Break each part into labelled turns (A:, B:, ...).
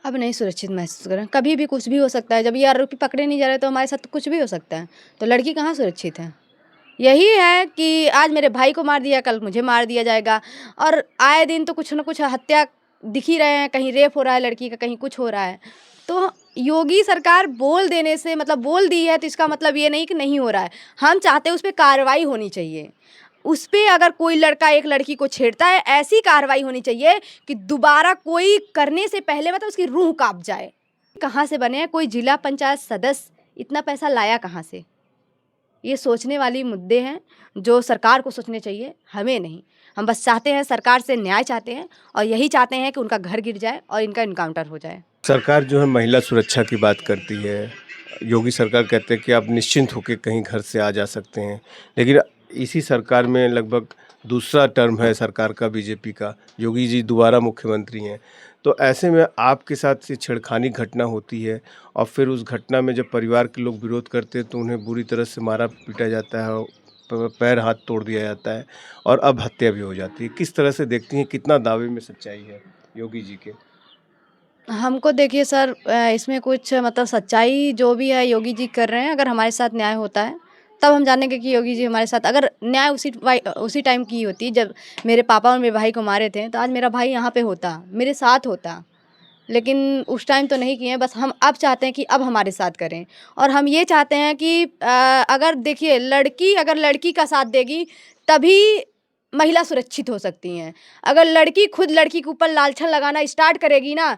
A: अब नहीं सुरक्षित महसूस कर रहे हैं। कभी भी कुछ भी हो सकता है। जब ये आरोपी पकड़े नहीं जा रहे तो हमारे साथ तो कुछ भी हो सकता है। तो लड़की कहाँ सुरक्षित है? यही है कि आज मेरे भाई को मार दिया, कल मुझे मार दिया जाएगा और आए दिन तो कुछ न कुछ हत्या दिख ही रहे हैं, कहीं रेप हो रहा है लड़की का, कहीं कुछ हो रहा है। तो योगी सरकार बोल देने से मतलब बोल दी है तो इसका मतलब ये नहीं कि नहीं हो रहा है। हम चाहते हैं उस पे कार्रवाई होनी चाहिए। उस पे अगर कोई लड़का एक लड़की को छेड़ता है, ऐसी कार्रवाई होनी चाहिए कि दोबारा कोई करने से पहले मतलब उसकी रूह काँप जाए। कहाँ से बने हैं? कोई जिला पंचायत सदस्य इतना पैसा लाया कहाँ से? ये सोचने वाली मुद्दे हैं जो सरकार को सोचने चाहिए, हमें नहीं। हम बस चाहते हैं, सरकार से न्याय चाहते हैं और यही चाहते हैं कि उनका घर गिर जाए और इनका एनकाउंटर हो जाए।
B: सरकार जो है महिला सुरक्षा की बात करती है। योगी सरकार कहते हैं कि आप निश्चिंत होकर कहीं घर से आ जा सकते हैं। लेकिन इसी सरकार में लगभग दूसरा टर्म है सरकार का, बीजेपी का। योगी जी दोबारा मुख्यमंत्री हैं। तो ऐसे में आपके साथ से छेड़खानी घटना होती है और फिर उस घटना में जब परिवार के लोग विरोध करते हैं तो उन्हें बुरी तरह से मारा पीटा जाता है, पैर हाथ तोड़ दिया जाता है और अब हत्या भी हो जाती है। किस तरह से देखती हैं, कितना दावे में सच्चाई है योगी जी के?
A: हमको देखिए सर, इसमें कुछ मतलब सच्चाई जो भी है योगी जी कर रहे हैं, अगर हमारे साथ न्याय होता है तब हम जानेंगे कि योगी जी हमारे साथ अगर न्याय उसी टाइम की होती जब मेरे पापा और मेरे भाई को मारे थे तो आज मेरा भाई यहाँ पे होता, मेरे साथ होता। लेकिन उस टाइम तो नहीं किए हैं, बस हम अब चाहते हैं कि अब हमारे साथ करें। और हम ये चाहते हैं कि अगर देखिए लड़की अगर लड़की का साथ देगी तभी महिला सुरक्षित हो सकती हैं। अगर लड़की खुद लड़की के ऊपर लांछन लगाना स्टार्ट करेगी ना,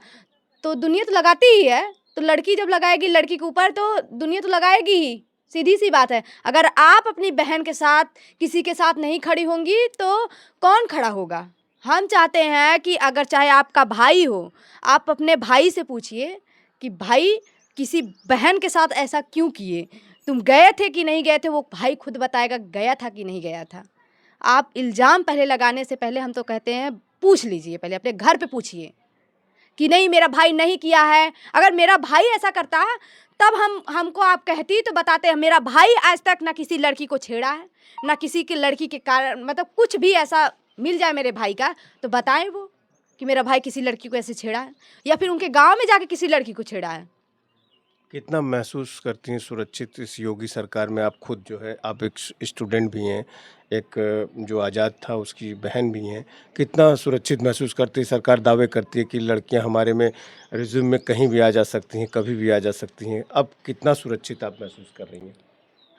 A: तो दुनिया तो लगाती ही है। तो लड़की जब लगाएगी लड़की के ऊपर तो दुनिया तो लगाएगी ही, सीधी-सी बात है। अगर आप अपनी बहन के साथ किसी के साथ नहीं खड़ी होंगी तो कौन खड़ा होगा? हम चाहते हैं कि अगर चाहे आपका भाई हो, आप अपने भाई से पूछिए कि भाई किसी बहन के साथ ऐसा क्यों किए? तुम गए थे कि नहीं गए थे? वो भाई खुद बताएगा गया था कि नहीं गया था। आप इल्ज़ाम पहले लगाने से पहले हम तो कहते हैं पूछ लीजिए, पहले अपने घर पे पूछिए कि नहीं मेरा भाई नहीं किया है। अगर मेरा भाई ऐसा करता तब हमको आप कहती तो बताते हैं मेरा भाई आज तक ना किसी लड़की को छेड़ा है, ना किसी की लड़की के कारण मतलब कुछ भी ऐसा मिल जाए मेरे भाई का तो बताएं वो कि मेरा भाई किसी लड़की को ऐसे छेड़ा है या फिर उनके गांव में जाके किसी लड़की को छेड़ा है।
B: कितना महसूस करती हैं सुरक्षित इस योगी सरकार में? आप खुद जो है, आप एक स्टूडेंट भी हैं, एक जो आज़ाद था उसकी बहन भी हैं। कितना सुरक्षित महसूस करती है? सरकार दावे करती है कि लड़कियां हमारे में रिज्यूम में कहीं भी आ जा सकती हैं, कभी भी आ जा सकती हैं। अब कितना सुरक्षित आप महसूस कर रही हैं?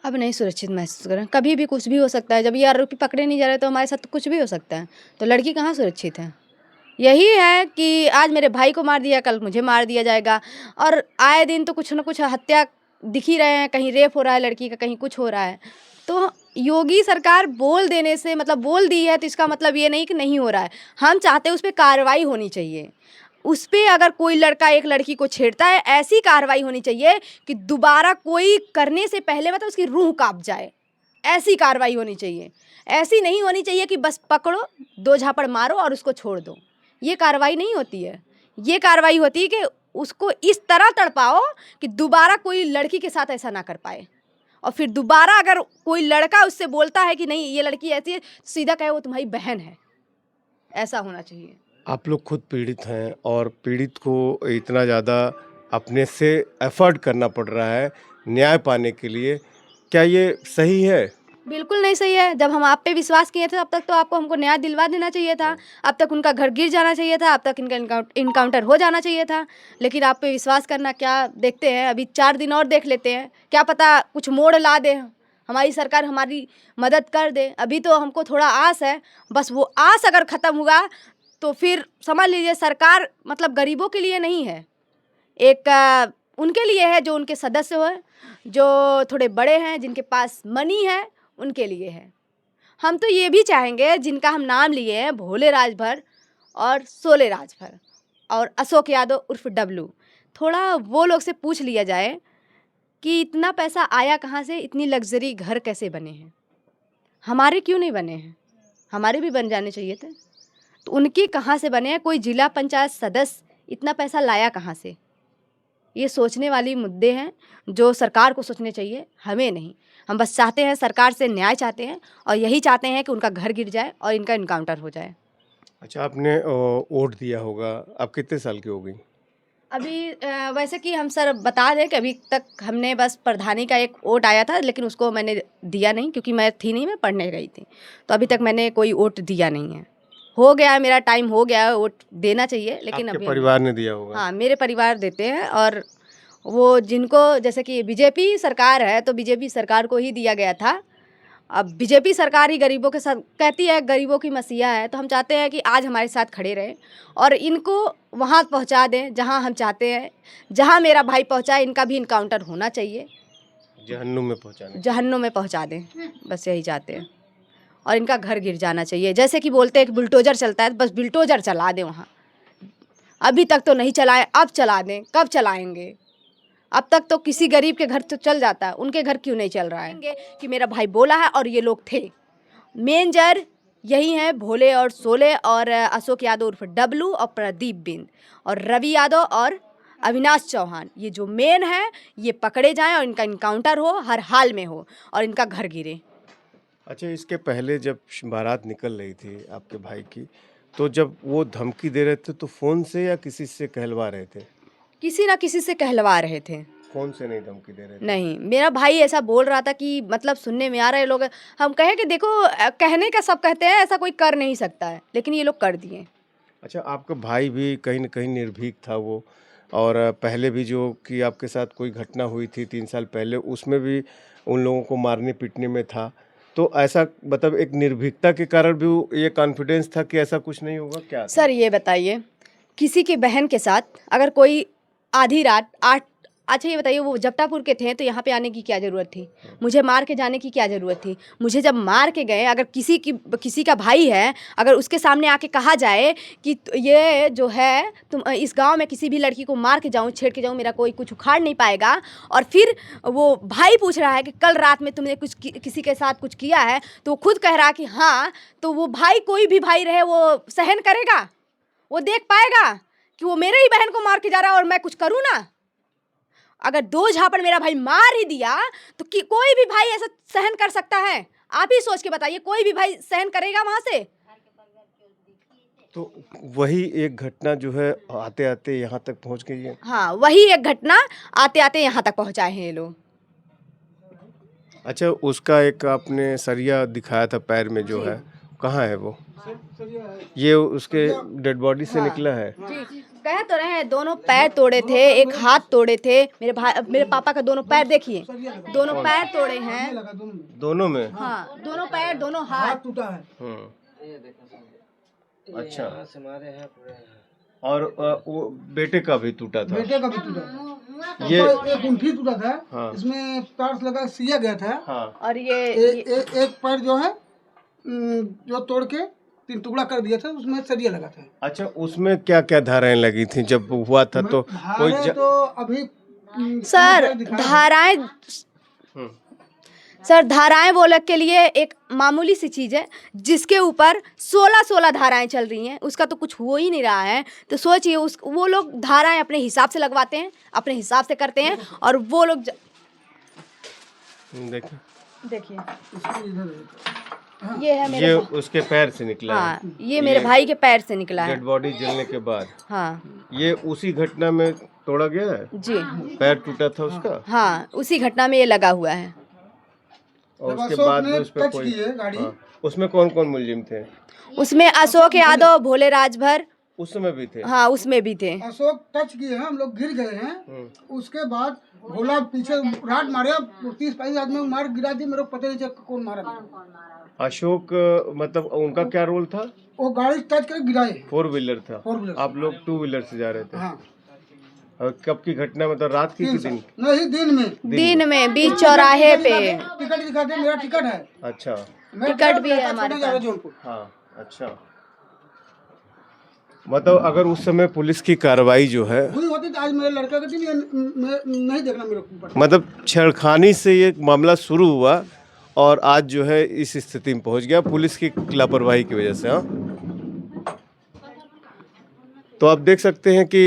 A: अब नहीं सुरक्षित महसूस कर रहे हैं। कभी भी कुछ भी हो सकता है। जब ये आरोपी पकड़े नहीं जा रहे तो हमारे साथ तो कुछ भी हो सकता है। तो लड़की कहाँ सुरक्षित है? यही है कि आज मेरे भाई को मार दिया, कल मुझे मार दिया जाएगा और आए दिन तो कुछ न कुछ हत्या दिख ही रहे हैं, कहीं रेप हो रहा है लड़की का, कहीं कुछ हो रहा है। तो योगी सरकार बोल देने से मतलब बोल दी है तो इसका मतलब ये नहीं कि नहीं हो रहा है। हम चाहते हैं उस पे कार्रवाई होनी चाहिए। उस पे अगर कोई लड़का एक लड़की को छेड़ता है, ऐसी कार्रवाई होनी चाहिए कि दोबारा कोई करने से पहले मतलब उसकी रूह काँप जाए। ऐसी कार्रवाई होनी चाहिए। ऐसी नहीं होनी चाहिए कि बस पकड़ो, 2 झापड़ मारो और उसको छोड़ दो। ये कार्रवाई नहीं होती है। ये कार्रवाई होती है कि उसको इस तरह तड़पाओ कि दोबारा कोई लड़की के साथ ऐसा ना कर पाए। और फिर दोबारा अगर कोई लड़का उससे बोलता है कि नहीं ये लड़की ऐसी है, सीधा कहे वो तुम्हारी बहन है। ऐसा होना चाहिए।
B: आप लोग खुद पीड़ित हैं और पीड़ित को इतना ज़्यादा अपने से एफ़र्ट करना पड़ रहा है न्याय पाने के लिए। क्या ये सही है?
A: बिल्कुल नहीं सही है। जब हम आप पे विश्वास किए थे, तब तक तो आपको हमको न्याय दिलवा देना चाहिए था। अब तक उनका घर गिर जाना चाहिए था, अब तक इनका एनकाउंटर हो जाना चाहिए था। लेकिन आप पे विश्वास करना क्या देखते हैं, अभी 4 दिन और देख लेते हैं। क्या पता कुछ मोड़ ला दे, हमारी सरकार हमारी मदद कर दे। अभी तो हमको थोड़ा आस है, बस वो आस अगर ख़त्म हुआ तो फिर समझ लीजिए सरकार मतलब गरीबों के लिए नहीं है। एक उनके लिए है जो उनके सदस्य हैं, जो थोड़े बड़े हैं, जिनके पास मनी है, उनके लिए है। हम तो ये भी चाहेंगे जिनका हम नाम लिए हैं भोले राजभर और शोले राजभर और अशोक यादव उर्फ डब्लू, थोड़ा वो लोग से पूछ लिया जाए कि इतना पैसा आया कहाँ से, इतनी लग्ज़री घर कैसे बने हैं? हमारे क्यों नहीं बने हैं? हमारे भी बन जाने चाहिए थे। तो उनके कहाँ से बने हैं? कोई जिला पंचायत सदस्य इतना पैसा लाया कहाँ से? ये सोचने वाली मुद्दे हैं जो सरकार को सोचने चाहिए, हमें नहीं। हम बस चाहते हैं सरकार से न्याय चाहते हैं और यही चाहते हैं कि उनका घर गिर जाए और इनका एनकाउंटर हो जाए।
B: अच्छा, आपने वोट दिया होगा। आप कितने साल की हो गई?
A: अभी वैसे कि हम सर बता दें कि अभी तक हमने बस प्रधानी का एक वोट आया था, लेकिन उसको मैंने दिया नहीं क्योंकि मैं थी नहीं, मैं पढ़ने गई थी। तो अभी तक मैंने कोई वोट दिया नहीं है। हो गया है, मेरा टाइम हो गया है, वोट देना चाहिए, लेकिन
B: आपके
A: अभी
B: परिवार ने दिया होगा।
A: हाँ, मेरे परिवार देते हैं। और वो जिनको जैसे कि बीजेपी सरकार है तो बीजेपी सरकार को ही दिया गया था। अब बीजेपी सरकार ही गरीबों के साथ कहती है, गरीबों की मसीहा है, तो हम चाहते हैं कि आज हमारे साथ खड़े रहें और इनको वहाँ पहुँचा दें जहाँ हम चाहते हैं। जहाँ मेरा भाई पहुँचा है, इनका भी इनकाउंटर होना चाहिए,
B: जहन्नुम में पहुंचाने।
A: जहन्नुम में पहुँचा दें, बस यही चाहते हैं। और इनका घर गिर जाना चाहिए। जैसे कि बोलते हैं कि बुलडोजर चलता है, तो बस बुलडोजर चला दें वहाँ। अभी तक तो नहीं चलाए, अब चला दें। कब चलाएंगे? अब तक तो किसी गरीब के घर तो चल जाता है, उनके घर क्यों नहीं चल रहा है? कि मेरा भाई बोला है और ये लोग थे। मेन जर यही हैं, भोले और सोले और अशोक यादव उर्फ डब्लू और प्रदीप बिंद और रवि यादव और अविनाश चौहान। ये जो मेन है, ये पकड़े जाएं और इनका इनकाउंटर हो, हर हाल में हो, और इनका घर गिरे।
B: अच्छा, इसके पहले जब बारात निकल रही थी आपके भाई की, तो जब वो धमकी दे रहे थे तो फ़ोन से या किसी से कहलवा रहे थे?
A: किसी ना किसी से कहलवा रहे थे।
B: फ़ोन से नहीं धमकी दे रहे थे?
A: नहीं, मेरा भाई ऐसा बोल रहा था कि मतलब सुनने में आ रहा है लोग। हम कहे कि देखो कहने का सब कहते हैं, ऐसा कोई कर नहीं सकता है, लेकिन ये लोग कर दिए।
B: अच्छा, आपका भाई भी कहीं न कहीं निर्भीक था वो, और पहले भी जो कि आपके साथ कोई घटना हुई थी 3 साल पहले, उसमें भी उन लोगों को मारने-पीटने में था। तो ऐसा मतलब एक निर्भीकता के कारण भी वो ये कॉन्फिडेंस था कि ऐसा कुछ नहीं होगा, क्या था?
A: सर ये बताइए, किसी की बहन के साथ अगर कोई आधी रात 8, अच्छा ये बताइए, वो जपटापुर के थे तो यहाँ पे आने की क्या ज़रूरत थी? मुझे मार के जाने की क्या ज़रूरत थी? मुझे जब मार के गए, अगर किसी का भाई है, अगर उसके सामने आके कहा जाए कि ये जो है तुम इस गांव में किसी भी लड़की को मार के जाऊँ, छेड़ के जाऊँ, मेरा कोई कुछ उखाड़ नहीं पाएगा, और फिर वो भाई पूछ रहा है कि कल रात में तुमने किसी के साथ कुछ किया है, तो वो खुद कह रहा कि हाँ, तो वो भाई, कोई भी भाई रहे, वो सहन करेगा? वो देख पाएगा कि वो मेरे ही बहन को मार के जा रहा है और मैं कुछ करूँ ना? अगर 2 झापड़ मेरा भाई मार ही दिया तो कोई भी भाई ऐसा सहन कर सकता है? आप ही सोच के बताइए, कोई भी भाई सहन करेगा वहाँ से?
B: तो वही एक घटना जो है आते-आते यहाँ तक पहुँच गई है।
A: हाँ, वही एक घटना आते-आते यहाँ तक पहुँचाए हैं ये लोग।
B: अच्छा, उसका एक आपने सरिया दिखाया था पैर में जो है, कहाँ है वो? ये उसके डेड बॉडी से निकला है?
A: जी, कह तो रहे हैं, दोनों पैर तोड़े थे, एक हाथ तोड़े थे। मेरे पापा का दोनों पैर देखिए, दोनों पैर तोड़े हैं।
B: दोनों में?
A: हाँ, दोनों पैर, दोनों हाथ टूटा है।
B: अच्छा, और वो बेटे का भी टूटा था?
C: बेटे का भी टूटा।
B: ये
C: एक उंगली टूटा था।
B: हाँ।
C: इसमें तार लगा सिया गया था।
B: हाँ।
A: और ये
C: एक पैर जो है जो तोड़ के 3 टुकड़ा कर दिया था, उसमें सरिया लगा था।
B: अच्छा, उसमें क्या क्या धाराएं लगी थी जब हुआ था? तो कोई
C: तो अभी
A: सर धाराएं, सर धाराएं बोलने के लिए एक मामूली सी चीज़ है, जिसके ऊपर 16 धाराएं चल रही हैं, उसका तो कुछ हो ही नहीं रहा है। तो सोचिए, वो लोग धाराएं अपने हिसाब से लगवाते हैं, अपने हिसाब से करते हैं, और वो लोग देखिए ये है मेरे
B: उसके पैर से निकला है।
A: हाँ, ये मेरे भाई के पैर से निकला है।
B: डेड बॉडी जलने के बाद।
A: हाँ,
B: ये उसी घटना में तोड़ा गया है?
A: जी,
B: पैर टूटा था उसका?
A: हाँ, उसी घटना में ये लगा हुआ है।
B: और उसके बाद भी उस पर कोई हाँ, उसमें कौन कौन मुलजिम थे?
A: उसमें अशोक यादव, भोले राजभर
B: उस समय भी थे?
A: हाँ, उसमें भी थे।
C: अशोक टच किए हैं, हम लोग गिर गए हैं। उसके बाद भोला पीछे रात मारे, 30-35 आदमी मार गिरा दी। मेरे को पता नहीं चला कौन मारा।
B: अशोक मतलब उनका क्या रोल था?
C: वो गाड़ी टच कर गिराए।
B: 4 व्हीलर था।
C: 4 व्हीलर।
B: आप लोग 2 व्हीलर से जा रहे थे?
C: हाँ।
B: और कब की घटना? मतलब रात की दिन?
C: नहीं,
A: दिन में बीच चौराहे पे।
C: टिकट दिखाते, मेरा टिकट है।
B: अच्छा,
A: टिकट भी है हमारे पास।
B: हाँ, अच्छा। मतलब अगर उस समय पुलिस की कार्रवाई जो है
C: हुई होती तो आज मेरे लड़का के दिन नहीं देखना मेरे को।
B: मतलब छेड़खानी से ये मामला शुरू हुआ और आज जो है इस स्थिति में पहुंच गया पुलिस की लापरवाही की वजह से। हाँ, तो आप देख सकते हैं कि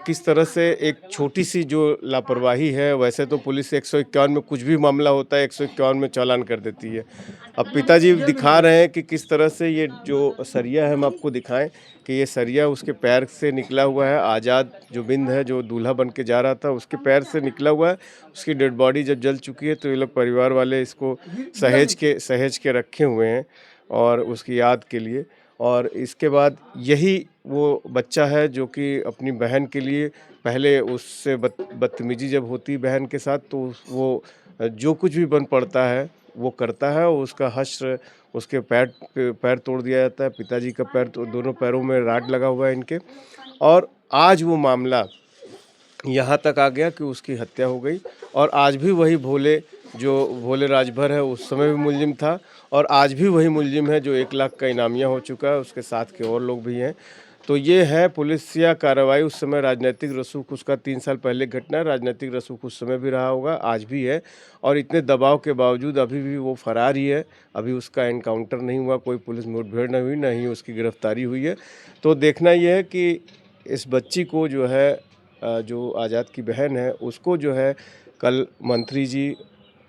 B: किस तरह से एक छोटी सी जो लापरवाही है, वैसे तो पुलिस 151 में कुछ भी मामला होता है 151 में चालान कर देती है। अब पिताजी दिखा रहे हैं कि किस तरह से ये जो सरिया है, हम आपको दिखाएं कि ये सरिया उसके पैर से निकला हुआ है। आज़ाद जो बिंद है, जो दूल्हा बन के जा रहा था, उसके पैर से निकला हुआ है। उसकी डेड बॉडी जब जल चुकी है तो ये लोग परिवार वाले इसको सहेज के रखे हुए हैं और उसकी याद के लिए। और इसके बाद यही वो बच्चा है जो कि अपनी बहन के लिए पहले उससे बदतमीजी जब होती बहन के साथ, तो वो जो कुछ भी बन पड़ता है वो करता है। और उसका हश्र, उसके पैर तोड़ दिया जाता है। पिताजी का पैर तो दोनों पैरों में राड लगा हुआ है इनके। और आज वो मामला यहाँ तक आ गया कि उसकी हत्या हो गई। और आज भी वही भोले राजभर है, उस समय भी मुलजिम था और आज भी वही मुलजिम है जो 1 लाख का इनामिया हो चुका है। उसके साथ के और लोग भी हैं। तो ये है पुलिसिया कार्रवाई। उस समय राजनीतिक रसूख, उसका 3 साल पहले घटना है, राजनीतिक रसूख उस समय भी रहा होगा, आज भी है। और इतने दबाव के बावजूद अभी भी वो फरार ही है। अभी उसका एनकाउंटर नहीं हुआ, कोई पुलिस मुठभेड़ नहीं हुई, नहीं उसकी गिरफ्तारी हुई है। तो देखना ये है कि इस बच्ची को जो है जो आज़ाद की बहन है, उसको जो है कल मंत्री जी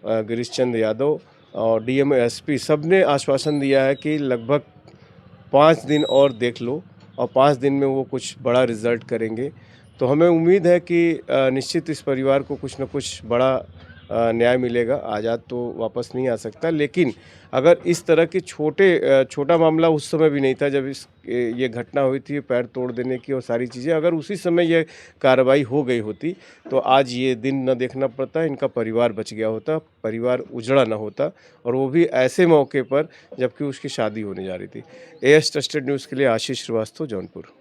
B: गिरीश चंद्र यादव और डीएम एसपी सब ने आश्वासन दिया है कि लगभग 5 दिन और देख लो और 5 दिन में वो कुछ बड़ा रिजल्ट करेंगे। तो हमें उम्मीद है कि निश्चित इस परिवार को कुछ न कुछ बड़ा न्याय मिलेगा। आज़ाद तो वापस नहीं आ सकता, लेकिन अगर इस तरह के छोटा मामला उस समय भी नहीं था जब ये घटना हुई थी, पैर तोड़ देने की और सारी चीज़ें, अगर उसी समय ये कार्रवाई हो गई होती तो आज ये दिन न देखना पड़ता, इनका परिवार बच गया होता, परिवार उजड़ा ना होता, और वो भी ऐसे मौके पर जबकि उसकी शादी होने जा रही थी। एएस ट्रस्टेड न्यूज़ के लिए आशीष श्रीवास्तव, जौनपुर।